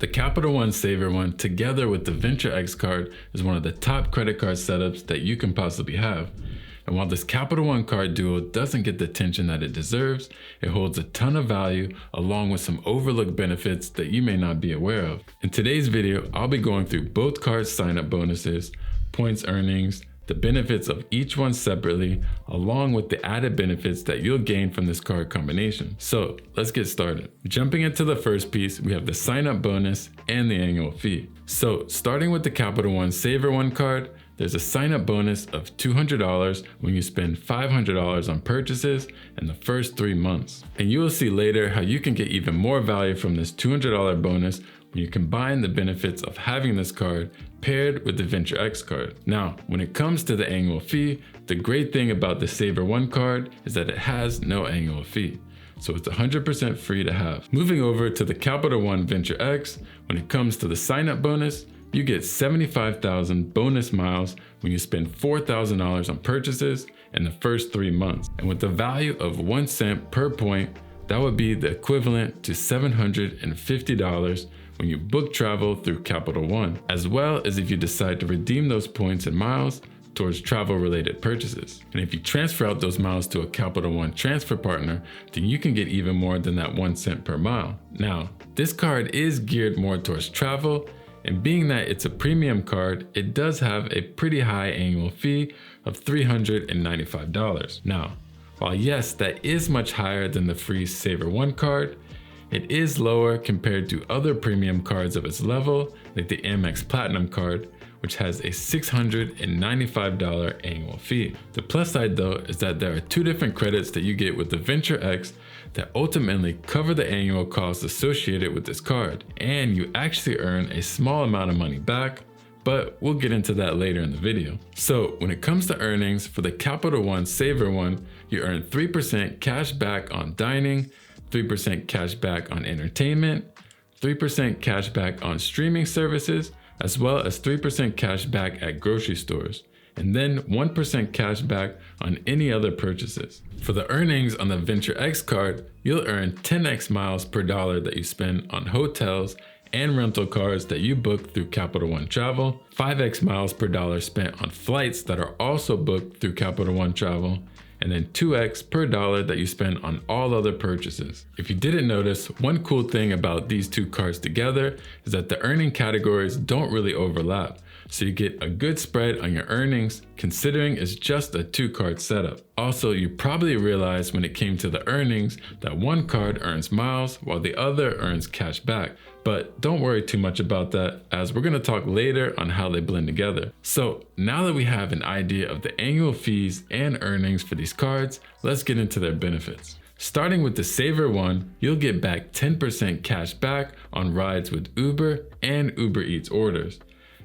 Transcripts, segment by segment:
The Capital One SavorOne, together with the Venture X card, is one of the top credit card setups that you can possibly have. And while this Capital One card duo doesn't get the attention that it deserves, it holds a ton of value along with some overlooked benefits that you may not be aware of. In today's video, I'll be going through both cards' sign-up bonuses, points earnings, the benefits of each one separately, along with the added benefits that you'll gain from this card combination. So let's get started. Jumping into the first piece, we have the sign-up bonus and the annual fee. So starting with the Capital One SavorOne card, there's a sign-up bonus of $200 when you spend $500 on purchases in the first 3 months. And you will see later how you can get even more value from this $200 bonus when you combine the benefits of having this card paired with the Venture X card. Now, when it comes to the annual fee, the great thing about the SavorOne card is that it has no annual fee. So it's 100% free to have. Moving over to the Capital One Venture X, when it comes to the sign-up bonus, you get 75,000 bonus miles when you spend $4,000 on purchases in the first 3 months. And with the value of 1 cent per point, that would be the equivalent to $750 when you book travel through Capital One, as well as if you decide to redeem those points and miles towards travel-related purchases. And if you transfer out those miles to a Capital One transfer partner, then you can get even more than that 1 cent per mile. Now, this card is geared more towards travel, and being that it's a premium card, it does have a pretty high annual fee of $395. Now, while yes, that is much higher than the free SavorOne card, it is lower compared to other premium cards of its level, like the Amex Platinum card, which has a $695 annual fee. The plus side though is that there are 2 different credits that you get with the Venture X that ultimately cover the annual costs associated with this card, and you actually earn a small amount of money back, but we'll get into that later in the video. So when it comes to earnings for the Capital One SavorOne, you earn 3% cash back on dining, 3% cash back on entertainment, 3% cash back on streaming services, as well as 3% cash back at grocery stores, and then 1% cash back on any other purchases. For the earnings on the Venture X card, you'll earn 10x miles per dollar that you spend on hotels and rental cars that you book through Capital One Travel, 5x miles per dollar spent on flights that are also booked through Capital One Travel, and then 2x per dollar that you spend on all other purchases. If you didn't notice, one cool thing about these 2 cards together is that the earning categories don't really overlap, so you get a good spread on your earnings considering it's just a 2-card setup. Also, you probably realized when it came to the earnings that one card earns miles while the other earns cash back. But don't worry too much about that, as we're gonna talk later on how they blend together. So now that we have an idea of the annual fees and earnings for these cards, let's get into their benefits. Starting with the SavorOne, you'll get back 10% cash back on rides with Uber and Uber Eats orders,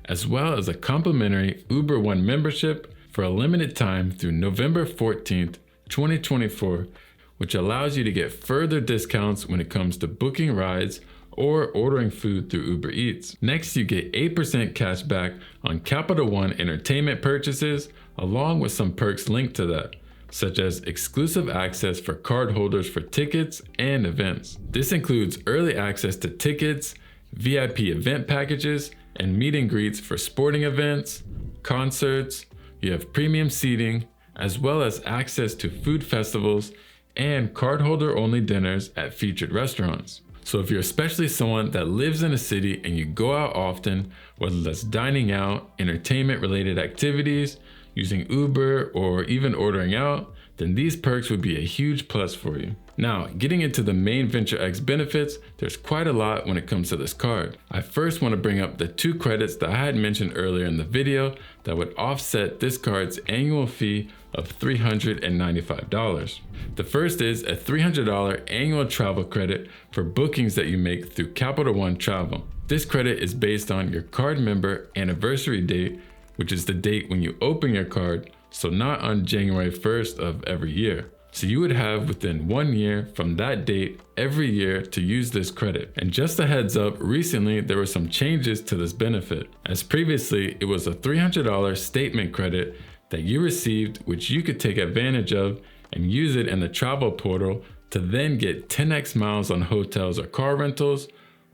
as well as a complimentary Uber One membership for a limited time through November 14th, 2024, which allows you to get further discounts when it comes to booking rides or ordering food through Uber Eats. Next, you get 8% cash back on Capital One entertainment purchases, along with some perks linked to that, such as exclusive access for cardholders for tickets and events. This includes early access to tickets, VIP event packages, and meet and greets for sporting events, concerts. You have premium seating, as well as access to food festivals and cardholder only dinners at featured restaurants. So if you're especially someone that lives in a city and you go out often, whether that's dining out, entertainment related activities, using Uber, or even ordering out, then these perks would be a huge plus for you. Now, getting into the main Venture X benefits, there's quite a lot when it comes to this card. I first want to bring up the 2 credits that I had mentioned earlier in the video that would offset this card's annual fee of $395. The first is a $300 annual travel credit for bookings that you make through Capital One Travel. This credit is based on your card member anniversary date, which is the date when you open your card, so not on January 1st of every year. So you would have within 1 year from that date every year to use this credit. And just a heads up, recently there were some changes to this benefit, as previously it was a $300 statement credit that you received, which you could take advantage of and use it in the travel portal to then get 10x miles on hotels or car rentals,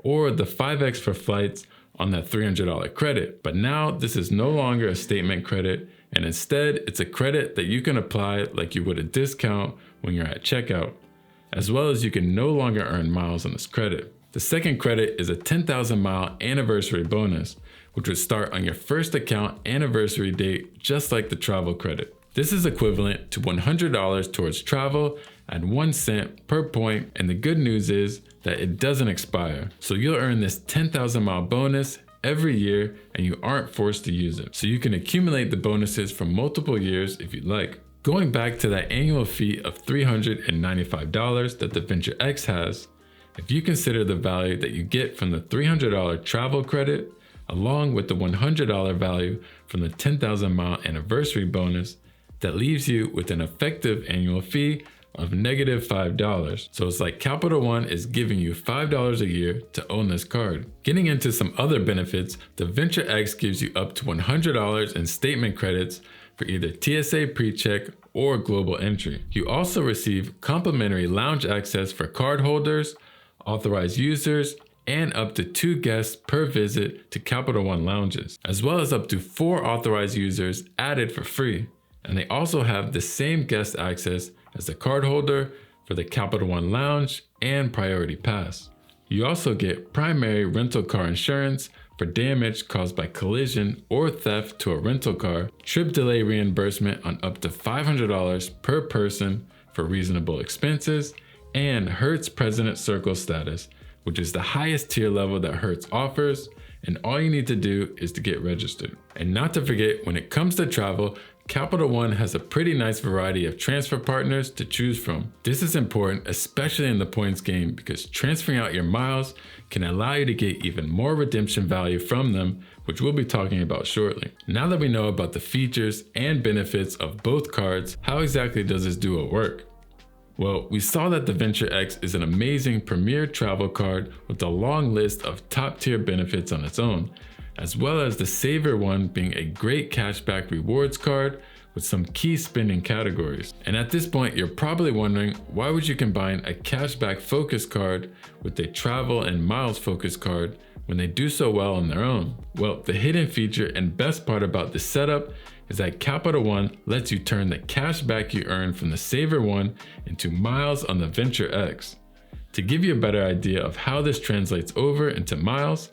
or the 5x for flights on that $300 credit. But now this is no longer a statement credit, and instead it's a credit that you can apply like you would a discount when you're at checkout, as well as you can no longer earn miles on this credit. The second credit is a 10,000 mile anniversary bonus, which would start on your first account anniversary date, just like the travel credit. This is equivalent to $100 towards travel at 1 cent per point, and the good news is that it doesn't expire. So you'll earn this 10,000 mile bonus every year and you aren't forced to use it. So you can accumulate the bonuses for multiple years if you'd like. Going back to that annual fee of $395 that the Venture X has, if you consider the value that you get from the $300 travel credit, along with the $100 value from the 10,000 mile anniversary bonus, that leaves you with an effective annual fee of -$5. So it's like Capital One is giving you $5 a year to own this card. Getting into some other benefits, the Venture X gives you up to $100 in statement credits for either TSA PreCheck or global entry. You also receive complimentary lounge access for cardholders, authorized users, and up to 2 guests per visit to Capital One lounges, as well as up to 4 authorized users added for free. And they also have the same guest access as the cardholder for the Capital One Lounge and Priority Pass. You also get primary rental car insurance for damage caused by collision or theft to a rental car, trip delay reimbursement on up to $500 per person for reasonable expenses, and Hertz President Circle status, which is the highest tier level that Hertz offers, and all you need to do is to get registered. And not to forget, when it comes to travel, Capital One has a pretty nice variety of transfer partners to choose from. This is important, especially in the points game, because transferring out your miles can allow you to get even more redemption value from them, which we'll be talking about shortly. Now that we know about the features and benefits of both cards, how exactly does this duo work? Well, we saw that the Venture X is an amazing premier travel card with a long list of top tier benefits on its own, as well as the SavorOne being a great cashback rewards card with some key spending categories. And at this point, you're probably wondering, why would you combine a cashback focus card with a travel and miles focus card when they do so well on their own? Well, the hidden feature and best part about this setup is that Capital One lets you turn the cash back you earn from the SavorOne into miles on the Venture X. To give you a better idea of how this translates over into miles,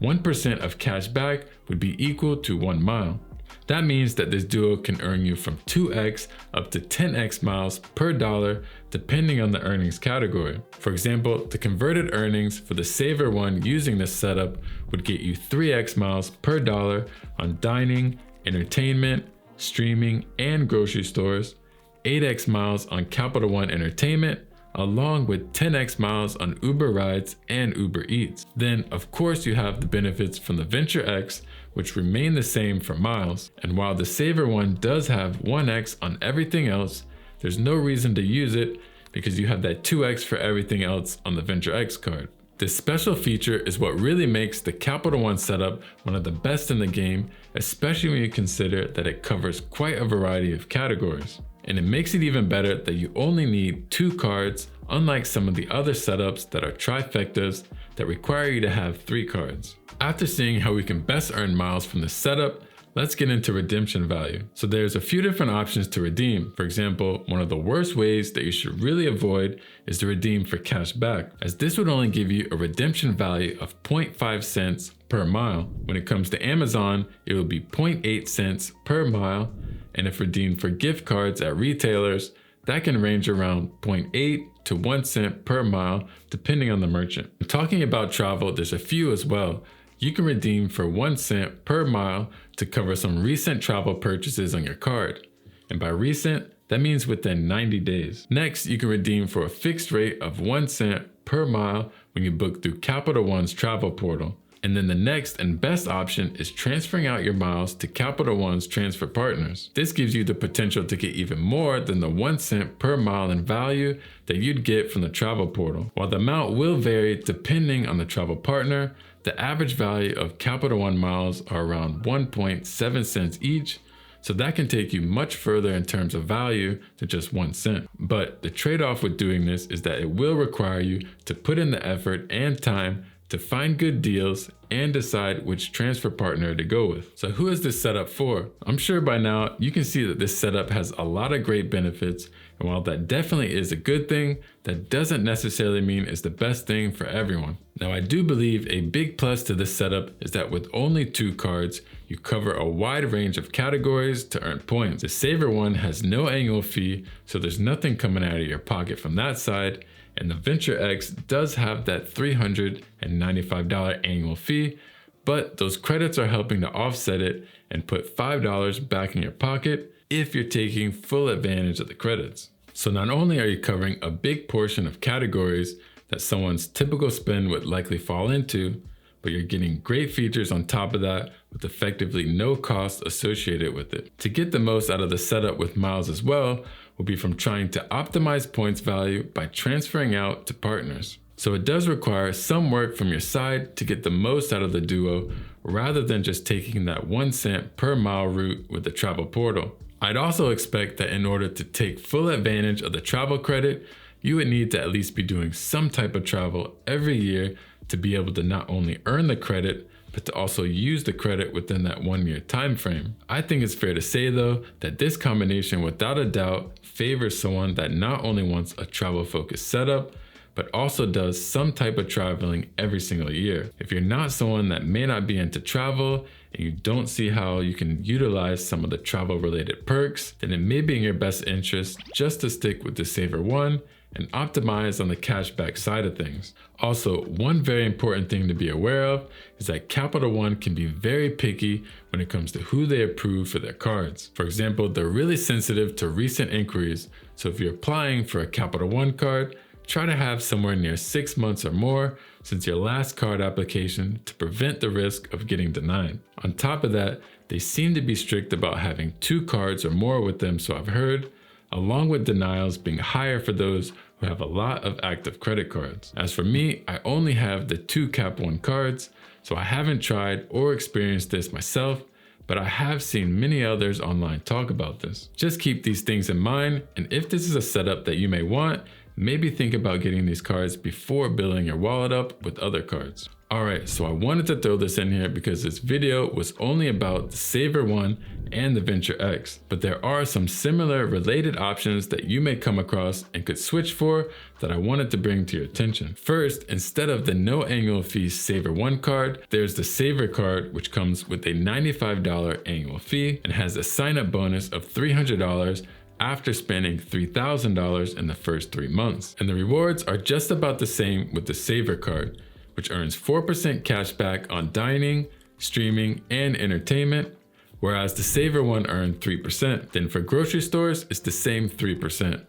1% of cash back would be equal to 1 mile. That means that this duo can earn you from 2x up to 10x miles per dollar depending on the earnings category. For example, the converted earnings for the SavorOne using this setup would get you 3x miles per dollar on dining, entertainment, streaming, and grocery stores, 8x miles on Capital One Entertainment, along with 10x miles on Uber rides and Uber Eats. Then, of course, you have the benefits from the Venture X, which remain the same for miles. And while the SavorOne does have 1x on everything else, there's no reason to use it because you have that 2x for everything else on the Venture X card. This special feature is what really makes the Capital One setup one of the best in the game, especially when you consider that it covers quite a variety of categories. And it makes it even better that you only need 2 cards, unlike some of the other setups that are trifectas that require you to have 3 cards. After seeing how we can best earn miles from this setup, let's get into redemption value. So there's a few different options to redeem. For example, one of the worst ways that you should really avoid is to redeem for cash back, as this would only give you a redemption value of 0.5 cents per mile. When it comes to Amazon, it will be 0.8 cents per mile. And if redeemed for gift cards at retailers, that can range around 0.8 to 1 cent per mile, depending on the merchant. Talking about travel, there's a few as well. You can redeem for 1 cent per mile to cover some recent travel purchases on your card. And by recent, that means within 90 days. Next, you can redeem for a fixed rate of 1 cent per mile when you book through Capital One's travel portal. And then the next and best option is transferring out your miles to Capital One's transfer partners. This gives you the potential to get even more than the 1 cent per mile in value that you'd get from the travel portal. While the amount will vary depending on the travel partner, the average value of Capital One miles are around 1.7 cents each, so that can take you much further in terms of value than just 1 cent. But the trade-off with doing this is that it will require you to put in the effort and time to find good deals and decide which transfer partner to go with. So who is this setup for? I'm sure by now you can see that this setup has a lot of great benefits, and while that definitely is a good thing, that doesn't necessarily mean it's the best thing for everyone. Now, I do believe a big plus to this setup is that with only 2 cards, you cover a wide range of categories to earn points. The SavorOne has no annual fee, so there's nothing coming out of your pocket from that side, and the Venture X does have that $395 annual fee, but those credits are helping to offset it and put $5 back in your pocket if you're taking full advantage of the credits. So not only are you covering a big portion of categories that someone's typical spend would likely fall into, but you're getting great features on top of that with effectively no cost associated with it. To get the most out of the setup with miles as well will be from trying to optimize points value by transferring out to partners. So it does require some work from your side to get the most out of the duo rather than just taking that 1 cent per mile route with the travel portal. I'd also expect that in order to take full advantage of the travel credit, you would need to at least be doing some type of travel every year to be able to not only earn the credit, but to also use the credit within that 1-year time frame. I think it's fair to say though that this combination without a doubt favors someone that not only wants a travel focused setup, but also does some type of traveling every single year. If you're not someone that may not be into travel and you don't see how you can utilize some of the travel related perks, then it may be in your best interest just to stick with the SavorOne and optimize on the cashback side of things. Also, one very important thing to be aware of is that Capital One can be very picky when it comes to who they approve for their cards. For example, they're really sensitive to recent inquiries, so if you're applying for a Capital One card, try to have somewhere near 6 months or more since your last card application to prevent the risk of getting denied. On top of that, they seem to be strict about having 2 cards or more with them, so I've heard, along with denials being higher for those who have a lot of active credit cards. As for me, I only have the 2 Cap One cards, so I haven't tried or experienced this myself, but I have seen many others online talk about this. Just keep these things in mind, and if this is a setup that you may want, maybe think about getting these cards before building your wallet up with other cards. Alright, so I wanted to throw this in here because this video was only about the SavorOne and the Venture X, but there are some similar related options that you may come across and could switch for that I wanted to bring to your attention. First, instead of the no annual fee SavorOne card, there's the Savor card, which comes with a $95 annual fee and has a sign-up bonus of $300 after spending $3,000 in the first 3 months. And the rewards are just about the same with the Savor card, which earns 4% cash back on dining, streaming, and entertainment, whereas the SavorOne earned 3%. Then for grocery stores, it's the same 3%,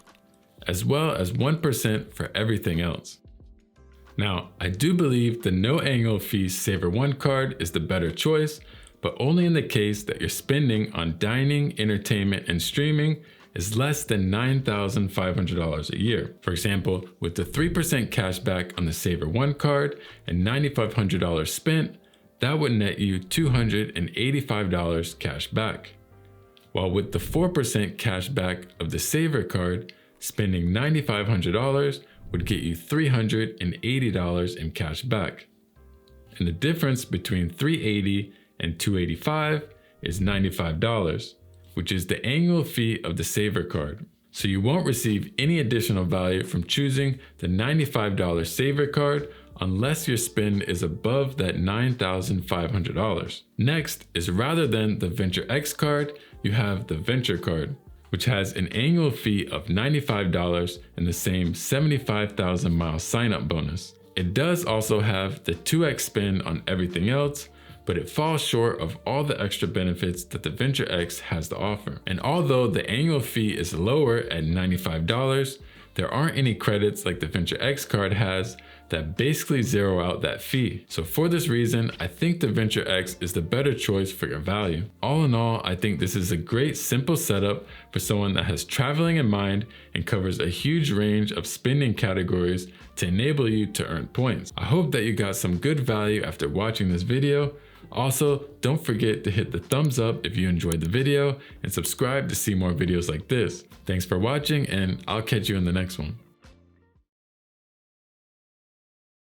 as well as 1% for everything else. Now, I do believe the no annual fee SavorOne card is the better choice, but only in the case that your spending on dining, entertainment, and streaming is less than $9,500 a year. For example, with the 3% cash back on the SavorOne card and $9,500 spent, that would net you $285 cash back. While with the 4% cash back of the Savor card, spending $9,500 would get you $380 in cash back. And the difference between $380 and $285 is $95. Which is the annual fee of the Savor card. So you won't receive any additional value from choosing the $95 Savor card unless your spend is above that $9,500. Next is rather than the Venture X card, you have the Venture card, which has an annual fee of $95 and the same 75,000 mile sign-up bonus. It does also have the 2x spend on everything else, but it falls short of all the extra benefits that the Venture X has to offer. And although the annual fee is lower at $95, there aren't any credits like the Venture X card has that basically zero out that fee. So for this reason, I think the Venture X is the better choice for your value. All in all, I think this is a great simple setup for someone that has traveling in mind and covers a huge range of spending categories to enable you to earn points. I hope that you got some good value after watching this video. Also, don't forget to hit the thumbs up if you enjoyed the video and subscribe to see more videos like this. Thanks for watching, and I'll catch you in the next one.